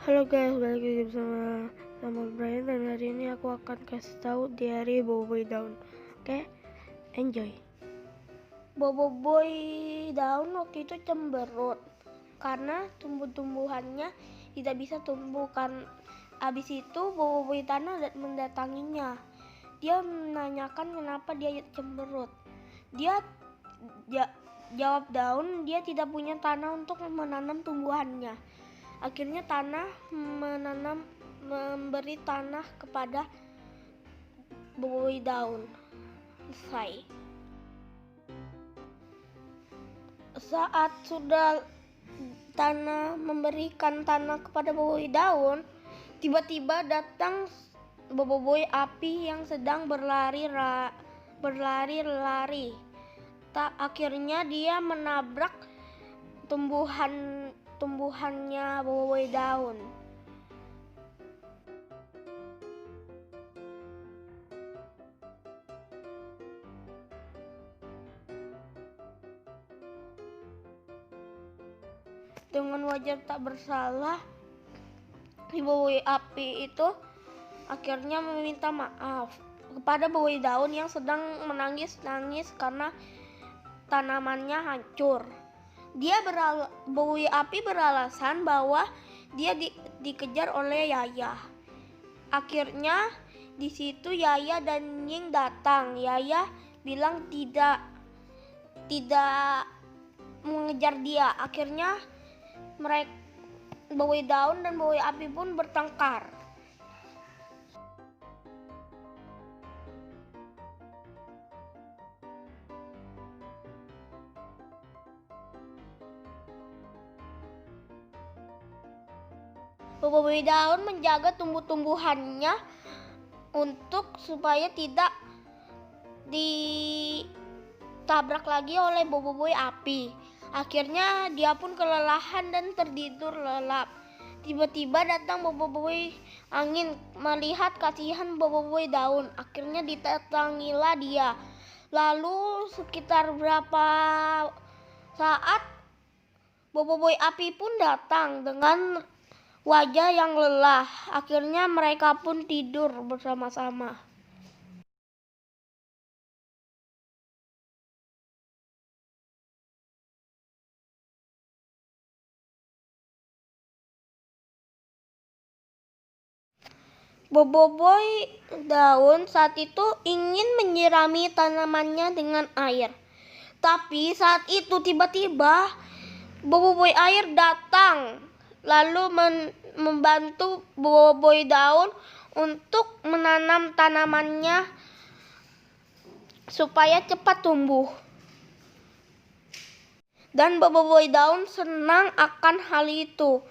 Halo guys, balik lagi sama Brian, dan hari ini aku akan kasih tahu diary Boboiboy Daun. Oke, enjoy. Boboiboy Daun waktu itu cemberut karena tumbuh-tumbuhannya tidak bisa tumbuh kan. Abis itu Boboiboy Tanah mendatanginya. Dia menanyakan kenapa dia cemberut. Dia jawab Daun dia tidak punya tanah untuk menanam tumbuhannya. Akhirnya tanah memberi tanah kepada Boboiboy Daun. Selesai. Saat sudah memberikan tanah kepada Boboiboy Daun, tiba-tiba datang Boboiboy Api yang sedang berlari-lari. Akhirnya dia menabrak tumbuhannya Boboiboy Daun. Dengan wajah tak bersalah, Boboiboy Api itu akhirnya meminta maaf kepada Boboiboy Daun yang sedang menangis-nangis karena tanamannya hancur. Boboiboy Api beralasan bahwa dia dikejar oleh Yaya. Akhirnya di situ Yaya dan Ying datang. Yaya bilang tidak mengejar dia. Akhirnya Boboiboy Daun dan Boboiboy Api pun bertengkar. Boboiboy Daun menjaga tumbuh-tumbuhannya supaya tidak ditabrak lagi oleh Boboiboy Api. Akhirnya dia pun kelelahan dan tertidur lelap. Tiba-tiba datang Boboiboy Angin melihat kasihan Boboiboy Daun. Akhirnya didatangilah dia. Lalu sekitar berapa saat Boboiboy Api pun datang dengan wajah yang lelah. Akhirnya mereka pun tidur bersama-sama. Boboiboy Daun saat itu ingin menyirami tanamannya dengan air. Tapi saat itu tiba-tiba Boboiboy Air datang lalu membantu Boboiboy Daun untuk menanam tanamannya supaya cepat tumbuh. Dan Boboiboy Daun senang akan hal itu.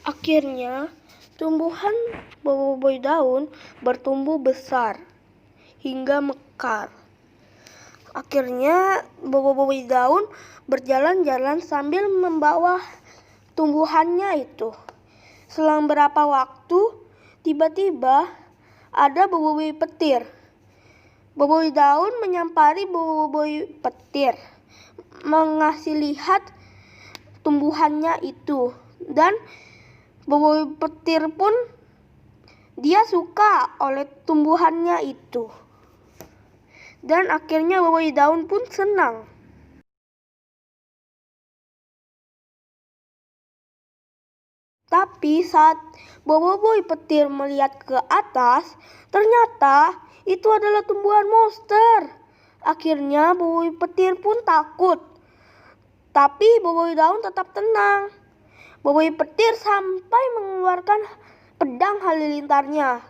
Akhirnya tumbuhan Boboiboy Daun bertumbuh besar hingga mekar. Akhirnya Boboiboy Daun berjalan-jalan sambil membawa tumbuhannya itu. Selang berapa waktu, tiba-tiba ada Boboiboy Petir. Boboiboy Daun menyampari Boboiboy Petir, mengasih lihat tumbuhannya itu. Dan Boboiboy Petir pun dia suka oleh tumbuhannya itu. Dan akhirnya Boboiboy Daun pun senang. Tapi saat Boboiboy Petir melihat ke atas, ternyata itu adalah tumbuhan monster. Akhirnya Boboiboy Petir pun takut. Tapi Boboiboy Daun tetap tenang. Boboiboy Petir sampai mengeluarkan pedang halilintarnya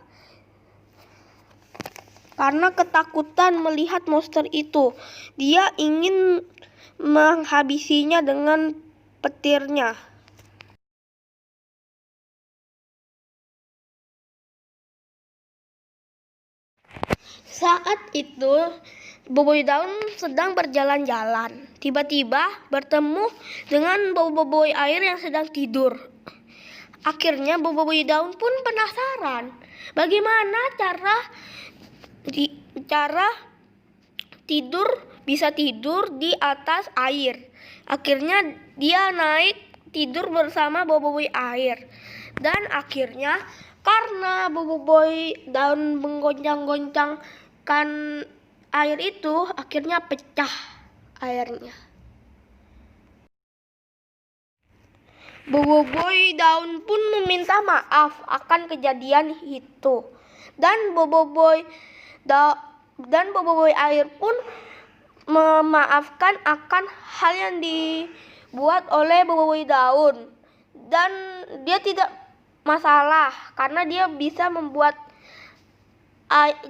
karena ketakutan melihat monster itu. Dia ingin menghabisinya dengan petirnya. Saat itu Boboiboy Daun sedang berjalan-jalan. Tiba-tiba bertemu dengan Boboiboy Air yang sedang tidur. Akhirnya Boboiboy Daun pun penasaran bagaimana cara bisa tidur di atas air. Akhirnya dia naik tidur bersama Boboiboy air. Dan akhirnya karena Boboiboy daun menggoncang-goncangkan air itu, akhirnya pecah airnya. Boboiboy daun pun meminta maaf akan kejadian itu. Dan Boboiboy air pun memaafkan akan hal yang dibuat oleh Boboiboy daun. Dan dia tidak masalah karena dia bisa membuat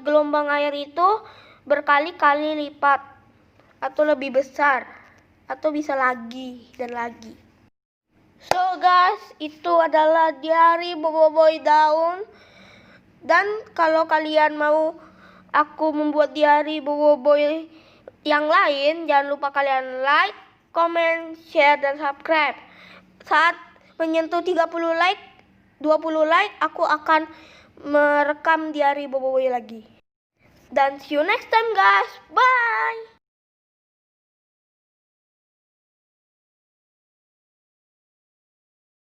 gelombang air itu berkali-kali lipat atau lebih besar atau bisa lagi dan lagi. So guys, itu adalah diari Boboiboy daun. Dan kalau kalian mau aku membuat diari Boboiboy yang lain, jangan lupa kalian like, comment, share, dan subscribe. Saat menyentuh 30 like, 20 like, aku akan merekam diari Boboiboy lagi. Dan see you next time guys. Bye.